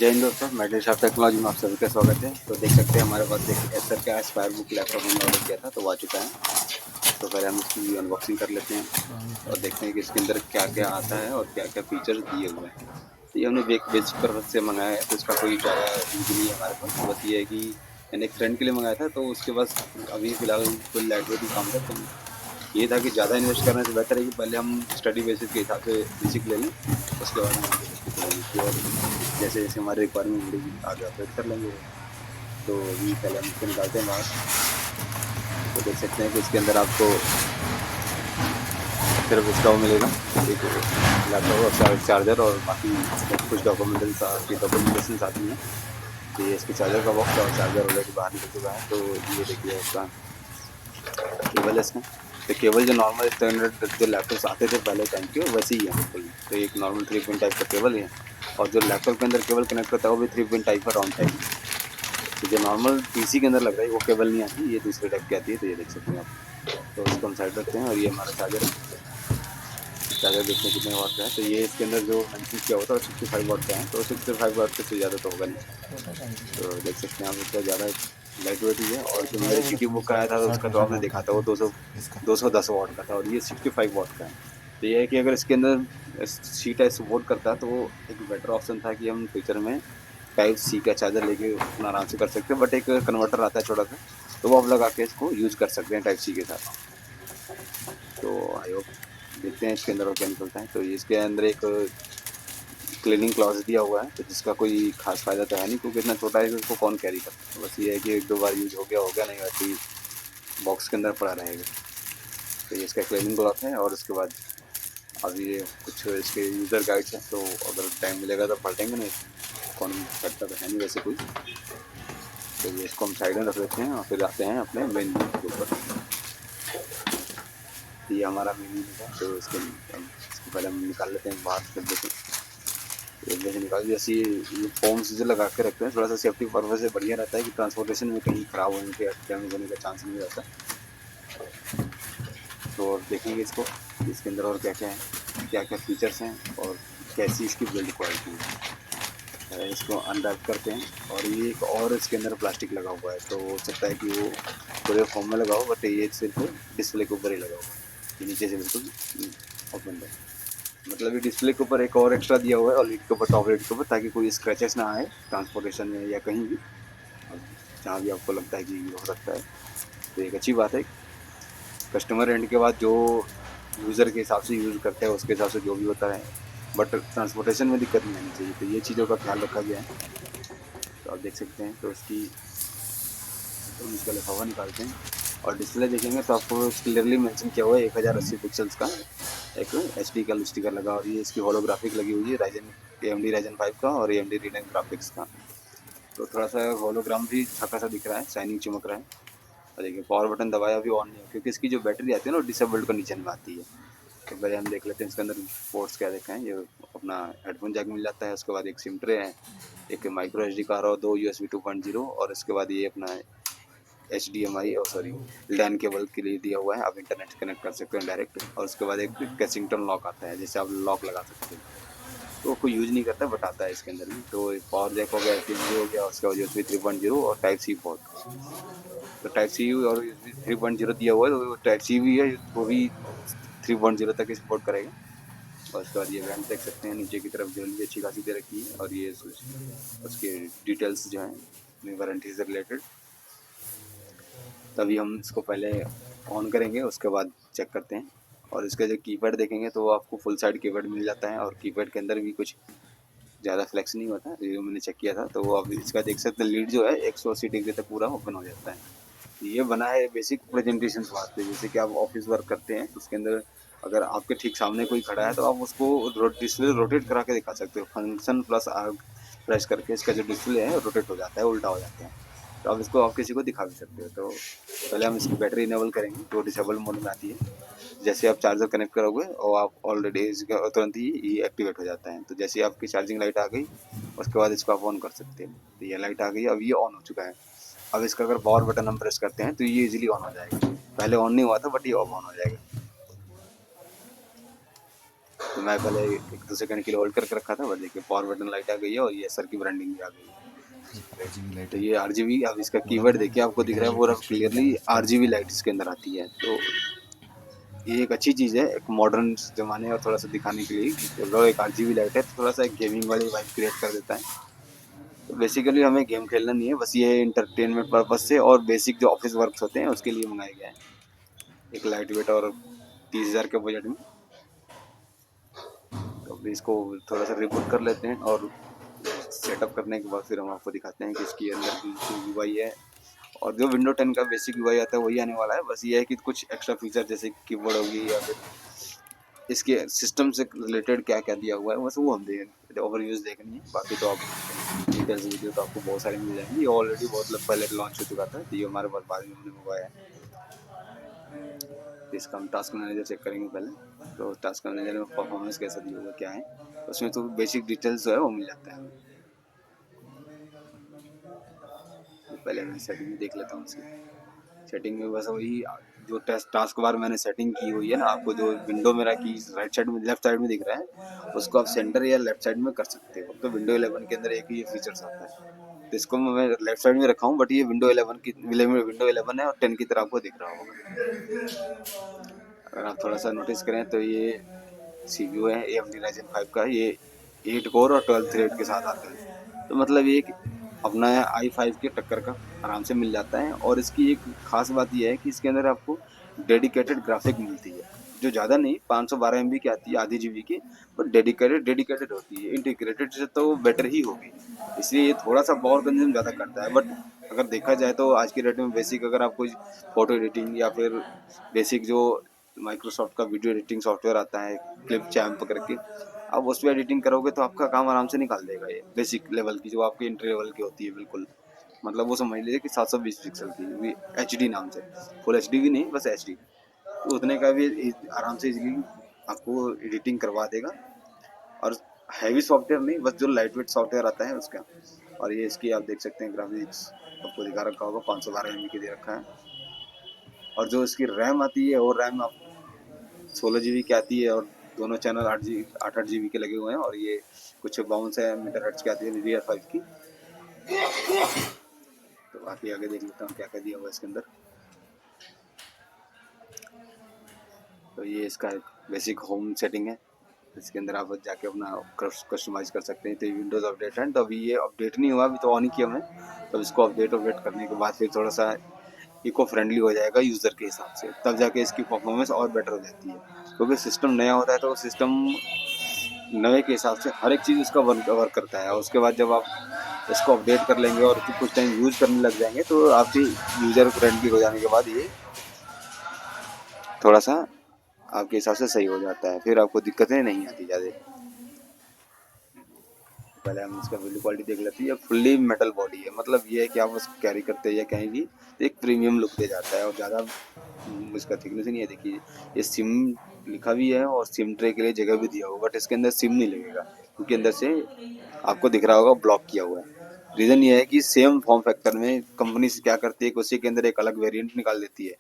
जय हिंद दोस्तों, metal shop technology में आप सभी का स्वागत है। तो देख सकते हैं हमारे पास एक एसर का एस्पायर बुक लैपटॉप हमने ऑर्डर किया था, तो वो आ चुका है। तो पहले हम इसकी अनबॉक्सिंग कर लेते हैं और देखते हैं कि इसके अंदर क्या क्या आता है और क्या क्या फीचर्स दिए हुए हैं। तो ये हमने बेसिक पर्पज से मंगाया है, तो इसका कोई ज़्यादा यूज नहीं है हमारे पास। बस ये है कि मैंने एक फ्रेंड के लिए मंगाया था, तो उसके पास अभी फ़िलहाल कोई लाइट वेट ही काम था। तो ये था कि ज़्यादा इन्वेस्ट करने से बेहतर है कि पहले हम स्टडी बेसिस के हिसाब से बेसिक ले लें, उसके बाद हम आगे बढ़ते चलेंगे कि और जैसे जैसे हमारी रिक्वायरमेंट बढ़ेगी आगे अपडेट कर लेंगे वो। तो अभी पहले हम इसको निकालते हैं बाहर। तो देख सकते हैं कि इसके अंदर आपको सिर्फ इसका वो मिलेगा, एक लैपटॉप और चार्जर और बाकी कुछ डॉक्यूमेंटेशन आती हैं। तो ये इसके चार्जर का बॉक्स और चार्जर ऑलरेडी बाहर निकल चुका है। तो ये देखिए इसका केबल है इसका। तो केबल जो नॉर्मल स्टैंडर्ड जो लैपटॉप्स आते थे पहले टाइम के वैसे ही है बिल्कुल। तो एक नॉर्मल 3 पिन टाइप का केबल है, और जो लैपटॉप के अंदर केबल कनेक्ट करता है वो भी 3 पिन टाइप का राउंड टाइप में। तो जो नॉर्मल पीसी के अंदर लग रहा है वो केबल नहीं आती, ये दूसरे टाइप की आती है। तो ये देख सकते हैं आप। तो इसको हम साइड रखते हैं और ये हमारा चार्जर है। चार्जर देखते हैं कितने वाट का है। तो ये इसके अंदर जो मेंशन किया होता है 65 वाट का है, तो 65 वाट से ज़्यादा तो होगा नहीं। तो देख सकते हैं आप, इसका ज़्यादा लाइट वेट ही है। और जो मैंने जीटी बुक कराया था तो उसका तो आपने देखा था वो 210 वाट का था, और ये 65 वाट का है। तो ये है कि अगर इसके अंदर सी टाइप सपोर्ट करता तो एक बेटर ऑप्शन था कि हम फ्यूचर में टाइप सी का चार्जर लेके अपना आराम से कर सकते हैं। बट एक कन्वर्टर आता है छोटा सा, तो वो आप लगा के इसको यूज कर सकते हैं टाइप सी के साथ। तो आई होप देखते हैं इसके अंदर और क्या निकलता है। तो इसके अंदर एक क्लीनिंग क्लॉज दिया हुआ है, तो जिसका कोई खास फायदा तो है नहीं क्योंकि इतना छोटा है कि उसको कौन कैरी करता है। तो बस ये है कि एक दो बार यूज हो गया नहीं, वैसे ही बॉक्स के अंदर पड़ा रहेगा। तो ये इसका क्लीनिंग क्लॉथ है। और उसके बाद अभी ये कुछ इसके यूज़र गाइड्स हैं, तो अगर टाइम मिलेगा तो पढ़ेंगे, नहीं कौन करता तो है नहीं वैसे कोई। तो ये इसको हम साइड में रख देते हैं और फिर आते हैं अपने मेन के ऊपर। तो ये हमारा मेन यूनिट है। तो इसको पहले हम निकाल लेते हैं बाहर कर देते हैं। एक जैसे निकाल जैसे ये फोम्स जो लगा के रखते हैं, थोड़ा सा सेफ्टी पर्पज से बढ़िया रहता है कि ट्रांसपोर्टेशन में कहीं खराब होने के डैमेज होने का चांस नहीं रहता। तो और देखेंगे इसको इसके अंदर और क्या क्या है, क्या क्या फीचर्स हैं और कैसी इसकी बिल्ड क्वालिटी है। इसको अनरैप करते हैं। और ये एक और इसके अंदर प्लास्टिक लगा हुआ है, तो हो सकता है कि वो पूरे फॉर्म में लगा हो, बट ये सिर्फ डिस्प्ले के ऊपर ही लगा हुआ है। ये नीचे से बिल्कुल ओपन है, मतलब ये डिस्प्ले के ऊपर एक और एक्स्ट्रा दिया हुआ है और लीड के ऊपर, टॉप लीड के ऊपर, ताकि कोई स्क्रैचेस ना आए ट्रांसपोर्टेशन में या कहीं भी, जहाँ भी आपको लगता है कि हो सकता है। तो एक अच्छी बात है, कस्टमर एंड के बाद जो यूज़र के हिसाब से यूज़ करते हैं उसके हिसाब से जो भी होता है, बट ट्रांसपोर्टेशन में दिक्कत नहीं आनी चाहिए। तो ये चीज़ों का ख्याल रखा गया है। तो आप देख सकते हैं। तो इसकी तो हम इसका लिफाफा निकालते हैं और डिस्प्ले देखेंगे तो आपको क्लियरली मेंशन किया हुआ है 1080 पिक्सल्स का एक एचडी का स्टिकर लगा, और ये इसकी होलोग्राफिक लगी हुई है राइजन AMD राइजन 5 का और AMD रीडन ग्राफिक्स का। तो थोड़ा सा होलोग्राम भी छक्का सा दिख रहा है, शाइनिंग चमक रहा है। और देखिए पावर बटन दबाया भी ऑन नहीं है क्योंकि इसकी जो बैटरी आती है ना डिसेबल्ड कंडीशन में आती है। तो पहले हम देख लेते हैं इसके अंदर पोर्ट्स क्या देखा है। ये अपना हेडफोन जैक मिल जाता है, उसके बाद एक सिम ट्रे है, एक माइक्रो SD कार्ड और 2 USB 2.0, और उसके बाद ये अपना HDMI और सॉरी लैन केबल के लिए दिया हुआ है, आप इंटरनेट कनेक्ट कर सकते हैं डायरेक्ट। और उसके बाद एक कैसिंगटन लॉक आता है जिससे आप लॉक लगा सकते हैं। तो कोई यूज नहीं करता बट आता है इसके अंदर भी। तो पावर जैक हो गया, HDMI हो गया, उसके बाद USB 3.0 और टाइप सी पोर्ट। तो टाइप सी और USB 3.0 दिया हुआ है, तो टाइप सी भी है वो भी 3.0 तक सपोर्ट करेगा। और उसके बाद ये वैन देख सकते हैं, नीचे की तरफ ग्रिल भी अच्छी खासी दे रखी है। और ये उसके डिटेल्स जो हैं वारंटी से रिलेटेड। तभी हम इसको पहले ऑन करेंगे, उसके बाद चेक करते हैं। और इसका जो कीपैड देखेंगे तो वो आपको फुल साइड कीपैड मिल जाता है, और कीपैड के अंदर भी कुछ ज़्यादा फ्लेक्स नहीं होता। ये मैंने चेक किया था, तो वो अब इसका देख सकते हैं लीड जो है 180 डिग्री तक पूरा ओपन हो जाता है। ये बना है बेसिक प्रेजेंटेशन वास्ते, जैसे कि आप ऑफिस वर्क करते हैं तो उसके अंदर अगर आपके ठीक सामने कोई खड़ा है तो आप उसको डिस्प्ले रोटेट करा के दिखा सकते हो। फंक्शन प्लस आर प्रेस करके इसका जो डिस्प्ले है रोटेट हो जाता है, उल्टा हो जाता है। तो आप इसको आप किसी को दिखा भी सकते हो। तो पहले हम इसकी बैटरी इनेबल करेंगे, तो डिसेबल मोड में आती है। जैसे आप चार्जर कनेक्ट करोगे और आप ऑलरेडी इसका तुरंत ही ये एक्टिवेट हो जाता है। तो जैसे आपकी चार्जिंग लाइट आ गई उसके बाद इसको आप ऑन कर सकते हैं। तो ये लाइट आ गई, अब ये ऑन हो चुका है। अब इसका अगर पावर बटन हम प्रेस करते हैं तो ये इजीली ऑन हो जाएगा। पहले ऑन नहीं हुआ था बट ये अब ऑन हो जाएगा। तो मैं पहले 1-2 सेकंड के लिए होल्ड करके रखा था, बट देखिए पावर बटन लाइट आ गई है और ये सर की ब्रांडिंग भी आ गई है। आरजीबी लाइट तो है। ये आरजीबी, अब इसका बोला कीवर्ड था देखिए आपको दिख दिखा रहा है रहा पूरा था स्ट्रीम में क्लियरली, डिस्प्ले आरजीबी पे। लाइट इसके अंदर आती है। तो ये एक अच्छी चीज़ है एक मॉडर्न जमाने और थोड़ा सा दिखाने के लिए, अगर एक आरजीबी लाइट है तो थोड़ा सा एक गेमिंग वाली वाइब क्रिएट कर देता है। तो बेसिकली हमें गेम खेलना नहीं है, बस ये इंटरटेनमेंट पर्पज से और बेसिक जो ऑफिस वर्क्स होते हैं उसके लिए मंगाया गया है। एक लाइट वेट और 30,000 के बजट में। तो अभी इसको थोड़ा सा रिबूट कर लेते हैं और सेटअप करने के बाद फिर हम आपको दिखाते हैं कि इसकी अंदर की जो यूआई है और जो विंडो 10 का बेसिक यूआई आता है वही आने वाला है। बस ये है कि कुछ एक्स्ट्रा फीचर जैसे कीबोर्ड होगी या फिर इसके सिस्टम से रिलेटेड क्या क्या दिया हुआ है बस वो हम देख ओवरव्यूज देखनी है। बाकी तो आप डिटेल्स वीडियो तो आपको बहुत सारी मिल जाएंगी। ये ऑलरेडी बहुत पहले लॉन्च हो चुका था, तो ये हमारे पास बाद में हमने मंगवाया है। तो इसका हम टास्क मैनेजर चेक करेंगे पहले। तो टास्क मैनेजर में परफॉर्मेंस कैसा दिया हुआ क्या है, उसमें तो बेसिक डिटेल्स जो है वो मिल जाता है हमें। तो पहले मैं सेटिंग में देख लेता हूँ इसकी। सेटिंग में बस वही जो टास्क बार मैंने सेटिंग की हुई है ना, आपको जो विंडो मेरा की राइट साइड में लेफ्ट साइड में दिख रहा है उसको आप सेंटर या लेफ्ट साइड में कर सकते हो। तो विंडो 11 के अंदर एक ही ये फीचर्स आता है। तो इसको मैं लेफ्ट साइड में रखा हूँ, बट ये विंडो 11 है और 10 की तरह आपको दिख रहा होगा। अगर आप थोड़ा सा नोटिस करें तो ये सीपीयू है AMD Ryzen 5 का, ये 8 कोर और 12 थ्रेड के साथ आता है। तो मतलब ये एक अपना i5 के टक्कर का आराम से मिल जाता है। और इसकी एक खास बात यह है कि इसके अंदर आपको डेडिकेटेड ग्राफिक मिलती है, जो ज़्यादा नहीं 512 MB की आती है, आधी जीबी की। पर डेडिकेटेड डेडिकेटेड होती है, इंटीग्रेटेड से तो बेटर ही होगी। इसलिए ये थोड़ा सा पावर कंज्यूम ज़्यादा करता है, बट अगर देखा जाए तो आज की डेट में बेसिक अगर आप कोई फोटो एडिटिंग या फिर बेसिक जो माइक्रोसॉफ्ट का वीडियो एडिटिंग सॉफ्टवेयर आता है क्लिप चैम्प करके, आप उस पर एडिटिंग करोगे तो आपका काम आराम से निकाल देगा। ये बेसिक लेवल की जो आपकी इंट्री लेवल की होती है बिल्कुल, मतलब वो समझ लीजिए कि 720 पिक्सल की HD नाम से, फुल HD भी नहीं बस HD। तो उतने का भी आराम से इजीली आपको एडिटिंग करवा देगा। और हैवी सॉफ्टवेयर नहीं, बस जो लाइट वेट सॉफ्टवेयर आता है उसका। और ये इसकी आप देख सकते हैं ग्राफिक्स आपको दिखा रखा होगा, 512 MB की दे रखा है। और जो इसकी रैम आती है वो रैम आप 16 GB की आती है और दोनों चैनल 8 8 GB के लगे हुए हैं। और ये कुछ 52 MHz की आती है DDR5 की। तो बाकी आगे देख लेता हूँ क्या क्या दिया हुआ है इसके अंदर। तो ये इसका एक बेसिक होम सेटिंग है, इसके अंदर आप जाके अपना कस्टमाइज कर सकते हैं। तो ये विंडोज़ अपडेट है, तो अभी ये अपडेट नहीं हुआ, अभी तो ऑन ही किया हमने। तो इसको अपडेट करने के बाद फिर थोड़ा सा इको फ्रेंडली हो जाएगा यूज़र के हिसाब से, तब जाके इसकी परफॉर्मेंस और बेटर हो जाती है। क्योंकि सिस्टम नया होता है तो सिस्टम नए के हिसाब से हर एक चीज़ इसका वर्क करता है। और उसके बाद जब आप इसको अपडेट कर लेंगे और कुछ टाइम यूज़ करने लग जाएंगे तो आपकी यूज़र फ्रेंडली हो जाने के बाद ये थोड़ा सा आपके हिसाब से सही हो जाता है, फिर आपको दिक्कतें नहीं आती ज़्यादा। पहले हम इसका बिल्ड क्वालिटी देख लेते हैं। ये फुल्ली मेटल बॉडी है, मतलब ये है कि आप उसको कैरी करते हैं या कहीं भी तो एक प्रीमियम लुक दे जाता है। और ज़्यादा इसका थिकनेस नहीं है। देखिए ये सिम लिखा भी है और सिम ट्रे के लिए जगह भी दिया होगा, बट इसके अंदर सिम नहीं लगेगा क्योंकि अंदर से आपको दिख रहा होगा ब्लॉक किया हुआ है। रीज़न ये है कि सेम फॉर्म फैक्टर में कंपनी से क्या करती है कि उसी के अंदर एक अलग वेरिएंट निकाल देती है।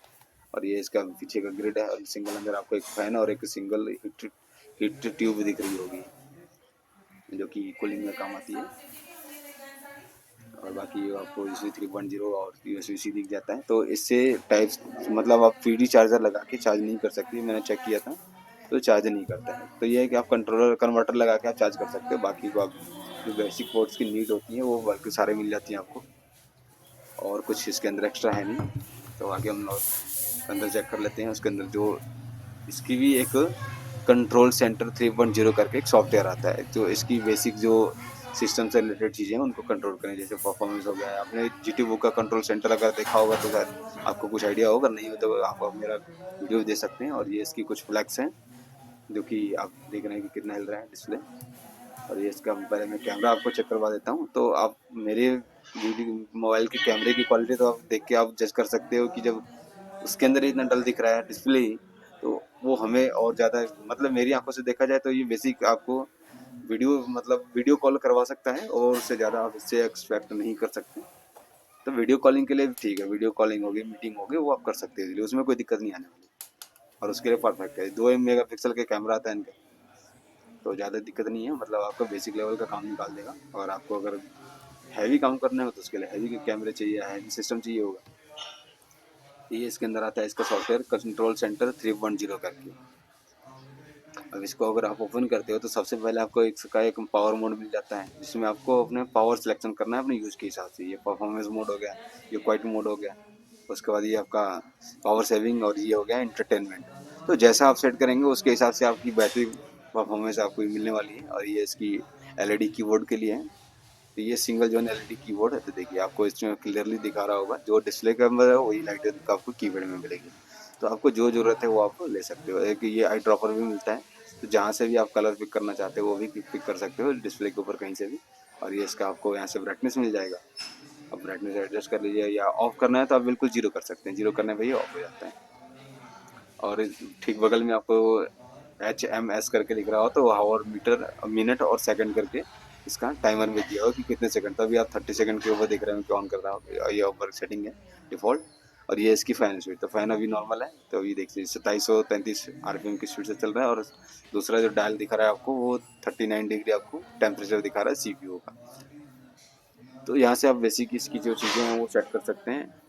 और ये इसका पीछे का ग्रिड है और सिंगल अंदर आपको एक फैन और एक सिंगल हीट ट्यूब दिख रही होगी जो कि कूलिंग में काम आती है। और बाकी आपको USB 3.0 और USB-C दिख जाता है। तो इससे टाइप्स मतलब आप PD चार्जर लगा के चार्ज नहीं कर सकते, मैंने चेक किया था तो चार्ज नहीं करता है। तो ये है कि आप कंट्रोलर कन्वर्टर लगा के आप चार्ज कर सकते हो। बाकी को आप जो बेसिक पोर्ट्स की नीड होती है वो बाकी सारे मिल जाती हैं आपको, और कुछ इसके अंदर एक्स्ट्रा है नहीं। तो आगे हम अंदर चेक कर लेते हैं। उसके अंदर जो इसकी भी एक कंट्रोल सेंटर 3.0 करके एक सॉफ्टवेयर आता है, तो इसकी बेसिक जो सिस्टम से रिलेटेड चीज़ें हैं उनको कंट्रोल करें, जैसे परफॉर्मेंस हो गया है। आपने GT बुक का कंट्रोल सेंटर अगर देखा होगा तो शायद आपको कुछ आइडिया होगा, नहीं हो तो आप मेरा वीडियो दे सकते हैं। और ये इसकी कुछ फ्लैक्स हैं जो कि आप देख रहे हैं कि कितना हिल रहा है डिस्प्ले। और ये इसका पहले मैं कैमरा आपको चेक करवा देता हूँ। तो आप मेरे वीडियो मोबाइल के कैमरे की क्वालिटी तो आप देख के आप जज कर सकते हो कि जब उसके अंदर इतना डल दिख रहा है डिस्प्ले ही, तो वो हमें और ज़्यादा मतलब मेरी आंखों से देखा जाए तो ये बेसिक आपको वीडियो मतलब वीडियो कॉल करवा सकता है और उससे ज़्यादा आप इससे एक्सपेक्ट नहीं कर सकते। तो वीडियो कॉलिंग के लिए भी ठीक है, वीडियो कॉलिंग होगी मीटिंग होगी वो आप कर सकते हैं, उसमें कोई दिक्कत नहीं आने वाली। और उसके लिए परफेक्ट है। 2 MP के कैमरा आता है इनका। तो ज़्यादा दिक्कत नहीं है, मतलब आपका बेसिक लेवल का काम निकाल देगा। और आपको अगर हैवी काम करना हो तो उसके लिए हैवी कैमरे चाहिए, हैवी सिस्टम चाहिए होगा। ये इसके अंदर आता है इसका सॉफ्टवेयर कंट्रोल सेंटर 310 करके। अब इसको अगर आप ओपन करते हो तो सबसे पहले आपको एक पावर मोड मिल जाता है, जिसमें आपको अपने पावर सिलेक्शन करना है अपने यूज के हिसाब से। ये परफॉर्मेंस मोड हो गया, ये क्वाइट मोड हो गया, उसके बाद ये आपका पावर सेविंग, और ये हो गया एंटरटेनमेंट। तो जैसा आप सेट करेंगे उसके हिसाब से आपकी बैटरी परफॉर्मेंस आपको मिलने वाली है। और ये इसकी एलईडी कीबोर्ड के लिए है। तो ये सिंगल जोन एलईडी कीबोर्ड है। तो देखिए आपको इसमें क्लियरली दिखा रहा होगा, जो डिस्प्ले के अंदर है वही लाइट आपको कीबोर्ड में मिलेगी। तो आपको जो जरूरत है वो आप ले सकते हो। एक ये आई ड्रॉपर भी मिलता है, तो जहाँ से भी आप कलर पिक करना चाहते हो वो भी पिक कर सकते हो डिस्प्ले के ऊपर कहीं से भी। और ये इसका आपको यहाँ से ब्राइटनेस मिल जाएगा। अब ब्राइटनेस एडजस्ट कर लीजिए, या ऑफ करना है तो आप बिल्कुल जीरो कर सकते हैं, जीरो करने पर ये ऑफ हो जाता है। और ठीक बगल में आपको HMS करके लिख रहा हो तो हावर मीटर, मिनट और सेकंड करके इसका टाइमर भी दिया हो कि कितने सेकंड। तभी आप 30 सेकंड के ऊपर देख रहे हो कि ऑन कर रहा हो, ये ऊपर सेटिंग है डिफॉल्ट। और ये इसकी फैन स्पीड, तो फैन अभी नॉर्मल है, तो अभी देखिए 2733 RPM की स्पीड से चल रहा है। और दूसरा जो डायल दिखा रहा है आपको वो 39 डिग्री आपको टेम्परेचर दिखा रहा है CPU का। तो यहाँ से आप बेसिक इसकी जो चीज़ें हैं वो सेट कर सकते हैं।